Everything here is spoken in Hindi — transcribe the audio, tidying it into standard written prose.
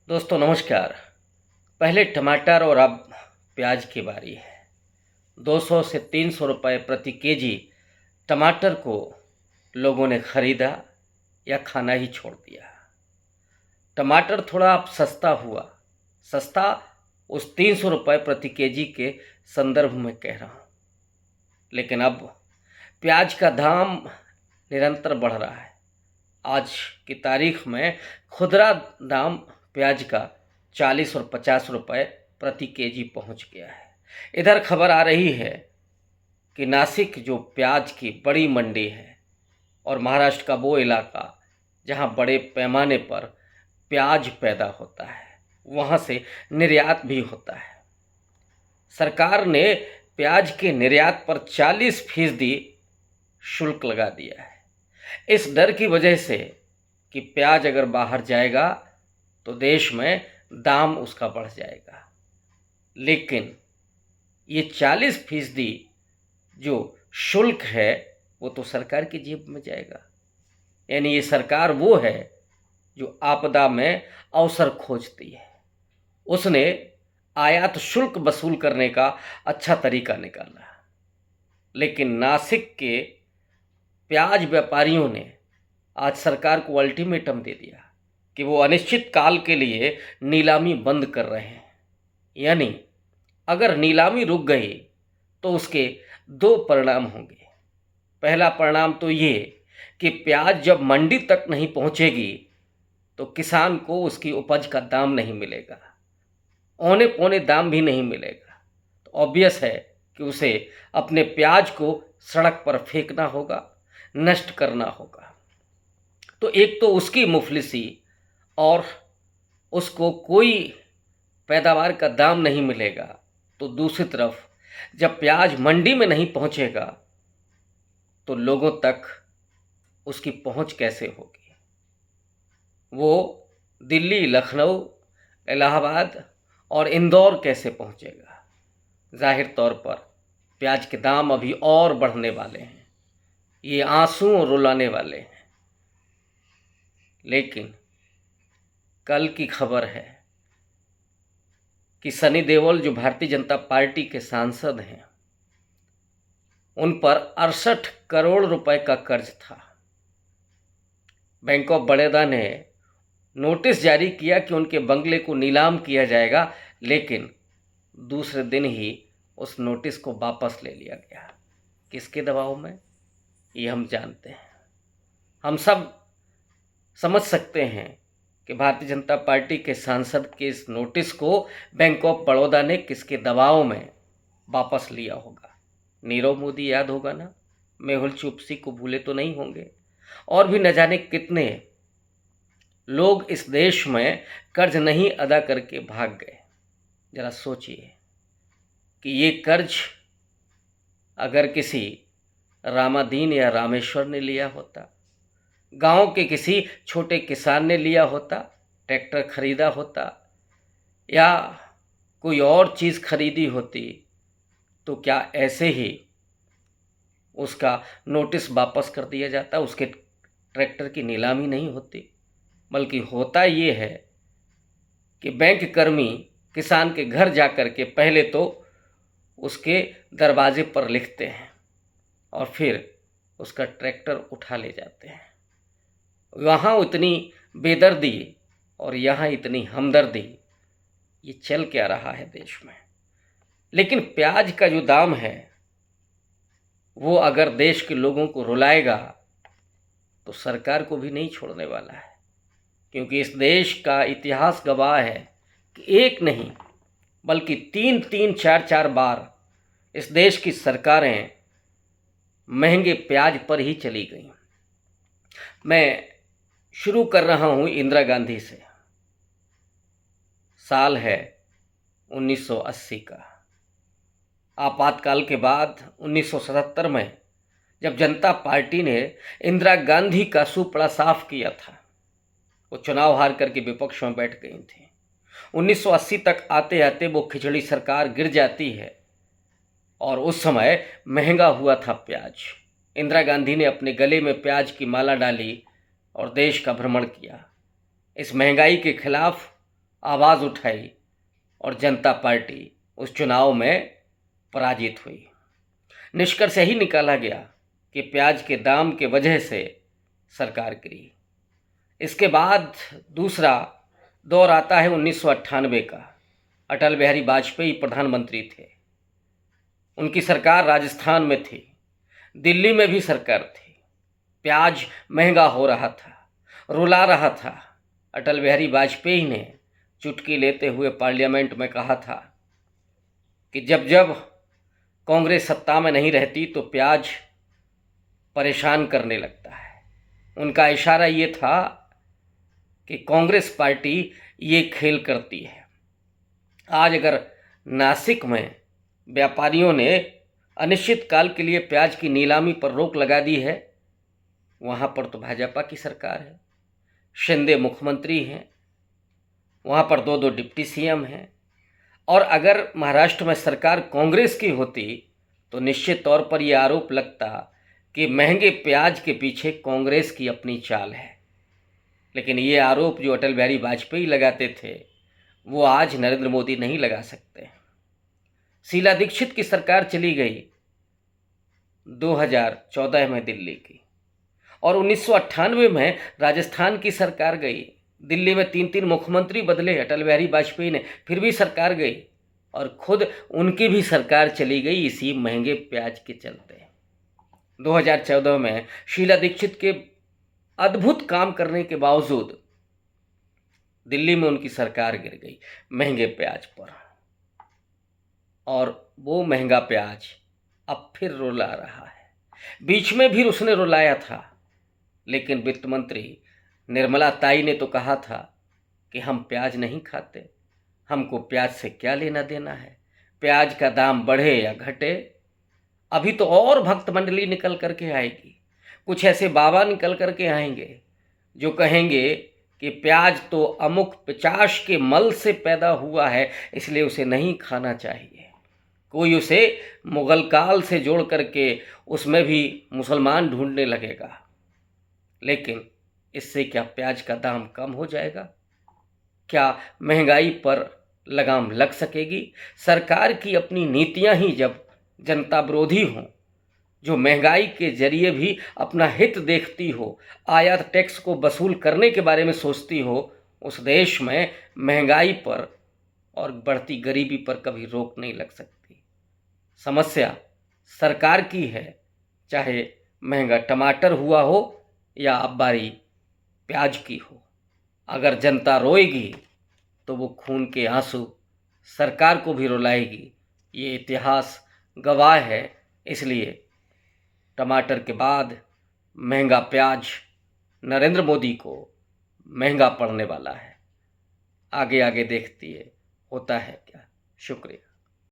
दोस्तों नमस्कार। पहले टमाटर और अब प्याज की बारी है। 200 से 300 रुपए प्रति केजी टमाटर को लोगों ने खरीदा या खाना ही छोड़ दिया। टमाटर थोड़ा अब सस्ता हुआ। सस्ता उस 300 रुपए प्रति केजी के संदर्भ में कह रहा हूँ, लेकिन अब प्याज का दाम निरंतर बढ़ रहा है। आज की तारीख में खुदरा दाम प्याज का 40 और 50 रुपए प्रति केजी पहुंच गया है। इधर खबर आ रही है कि नासिक जो प्याज की बड़ी मंडी है और महाराष्ट्र का वो इलाका जहां बड़े पैमाने पर प्याज पैदा होता है, वहां से निर्यात भी होता है। सरकार ने प्याज के निर्यात पर 40% शुल्क लगा दिया है, इस डर की वजह से कि प्याज अगर बाहर जाएगा तो देश में दाम उसका बढ़ जाएगा। लेकिन ये 40% जो शुल्क है वो तो सरकार की जेब में जाएगा। यानी ये सरकार वो है जो आपदा में अवसर खोजती है। उसने आयात शुल्क वसूल करने का अच्छा तरीका निकाला, लेकिन नासिक के प्याज व्यापारियों ने आज सरकार को अल्टीमेटम दे दिया कि वो अनिश्चित काल के लिए नीलामी बंद कर रहे हैं। यानी अगर नीलामी रुक गई तो उसके दो परिणाम होंगे। पहला परिणाम तो ये कि प्याज जब मंडी तक नहीं पहुंचेगी तो किसान को उसकी उपज का दाम नहीं मिलेगा, औने पौने दाम भी नहीं मिलेगा। तो ऑब्वियस है कि उसे अपने प्याज को सड़क पर फेंकना होगा, नष्ट करना होगा। तो एक तो उसकी मुफलिसी और उसको कोई पैदावार का दाम नहीं मिलेगा, तो दूसरी तरफ जब प्याज मंडी में नहीं पहुंचेगा तो लोगों तक उसकी पहुंच कैसे होगी। वो दिल्ली, लखनऊ, इलाहाबाद और इंदौर कैसे पहुंचेगा। जाहिर तौर पर प्याज के दाम अभी और बढ़ने वाले हैं, ये आंसू रुलाने वाले हैं। लेकिन कल की खबर है कि सनी देओल जो भारतीय जनता पार्टी के सांसद हैं, उन पर 68 करोड़ रुपए का कर्ज था। बैंक ऑफ बड़ौदा ने नोटिस जारी किया कि उनके बंगले को नीलाम किया जाएगा, लेकिन दूसरे दिन ही उस नोटिस को वापस ले लिया गया। किसके दबाव में, ये हम जानते हैं। हम सब समझ सकते हैं कि भारतीय जनता पार्टी के सांसद के इस नोटिस को बैंक ऑफ बड़ौदा ने किसके दबाव में वापस लिया होगा। नीरव मोदी याद होगा ना, मेहुल चोकसी को भूले तो नहीं होंगे। और भी न जाने कितने लोग इस देश में कर्ज नहीं अदा करके भाग गए। जरा सोचिए कि ये कर्ज अगर किसी रामादीन या रामेश्वर ने लिया होता, गांव के किसी छोटे किसान ने लिया होता, ट्रैक्टर खरीदा होता या कोई और चीज़ खरीदी होती, तो क्या ऐसे ही उसका नोटिस वापस कर दिया जाता, उसके ट्रैक्टर की नीलामी नहीं होती। बल्कि होता ये है कि बैंक कर्मी किसान के घर जा कर के पहले तो उसके दरवाजे पर लिखते हैं और फिर उसका ट्रैक्टर उठा ले जाते हैं। वहाँ इतनी बेदर्दी और यहाँ इतनी हमदर्दी, ये चल क्या रहा है देश में। लेकिन प्याज का जो दाम है वो अगर देश के लोगों को रुलाएगा तो सरकार को भी नहीं छोड़ने वाला है। क्योंकि इस देश का इतिहास गवाह है कि एक नहीं बल्कि 3-3, 4-4 बार इस देश की सरकारें महंगे प्याज पर ही चली गईं। मैं शुरू कर रहा हूँ इंदिरा गांधी से। साल है 1980 का। आपातकाल के बाद 1977 में जब जनता पार्टी ने इंदिरा गांधी का सुपड़ा साफ किया था, वो चुनाव हार करके विपक्ष में बैठ गई थी। 1980 तक आते आते वो खिचड़ी सरकार गिर जाती है और उस समय महंगा हुआ था प्याज। इंदिरा गांधी ने अपने गले में प्याज की माला डाली और देश का भ्रमण किया। इस महंगाई के खिलाफ आवाज़ उठाई और जनता पार्टी उस चुनाव में पराजित हुई। निष्कर्ष यही निकाला गया कि प्याज के दाम के वजह से सरकार गिरी। इसके बाद दूसरा दौर आता है 1998 का। अटल बिहारी वाजपेयी प्रधानमंत्री थे। उनकी सरकार राजस्थान में थी, दिल्ली में भी सरकार थी। प्याज महंगा हो रहा था, रुला रहा था। अटल बिहारी वाजपेयी ने चुटकी लेते हुए पार्लियामेंट में कहा था कि जब जब कांग्रेस सत्ता में नहीं रहती तो प्याज परेशान करने लगता है। उनका इशारा ये था कि कांग्रेस पार्टी ये खेल करती है। आज अगर नासिक में व्यापारियों ने अनिश्चित काल के लिए प्याज की नीलामी पर रोक लगा दी है, वहाँ पर तो भाजपा की सरकार है, शिंदे मुख्यमंत्री हैं, वहाँ पर 2-2 डिप्टी सीएम हैं। और अगर महाराष्ट्र में सरकार कांग्रेस की होती तो निश्चित तौर पर यह आरोप लगता कि महंगे प्याज के पीछे कांग्रेस की अपनी चाल है। लेकिन ये आरोप जो अटल बिहारी वाजपेयी लगाते थे वो आज नरेंद्र मोदी नहीं लगा सकते। शीला दीक्षित की सरकार चली गई 2014 में दिल्ली की, और 1998 में राजस्थान की सरकार गई। दिल्ली में 3-3 मुख्यमंत्री बदले अटल बिहारी वाजपेयी ने, फिर भी सरकार गई, और खुद उनकी भी सरकार चली गई इसी महंगे प्याज के चलते। 2014 में शीला दीक्षित के अद्भुत काम करने के बावजूद दिल्ली में उनकी सरकार गिर गई महंगे प्याज पर, और वो महंगा प्याज अब फिर रुला रहा है। बीच में भी उसने रुलाया था, लेकिन वित्त मंत्री निर्मला ताई ने तो कहा था कि हम प्याज नहीं खाते, हमको प्याज से क्या लेना देना है, प्याज का दाम बढ़े या घटे। अभी तो और भक्त मंडली निकल करके आएगी, कुछ ऐसे बाबा निकल करके आएंगे जो कहेंगे कि प्याज तो अमुक पिशाच के मल से पैदा हुआ है, इसलिए उसे नहीं खाना चाहिए। कोई उसे मुगल काल से जोड़ करके उसमें भी मुसलमान ढूंढने लगेगा। लेकिन इससे क्या प्याज का दाम कम हो जाएगा? क्या महंगाई पर लगाम लग सकेगी? सरकार की अपनी नीतियां ही जब जनता विरोधी हों, जो महंगाई के जरिए भी अपना हित देखती हो, आयात टैक्स को वसूल करने के बारे में सोचती हो, उस देश में महंगाई पर और बढ़ती गरीबी पर कभी रोक नहीं लग सकती। समस्या सरकार की है, चाहे महंगा टमाटर हुआ हो या अब बारी प्याज की हो। अगर जनता रोएगी तो वो खून के आंसू सरकार को भी रुलाएगी, ये इतिहास गवाह है। इसलिए टमाटर के बाद महंगा प्याज नरेंद्र मोदी को महंगा पड़ने वाला है। आगे आगे देखती है होता है क्या। शुक्रिया।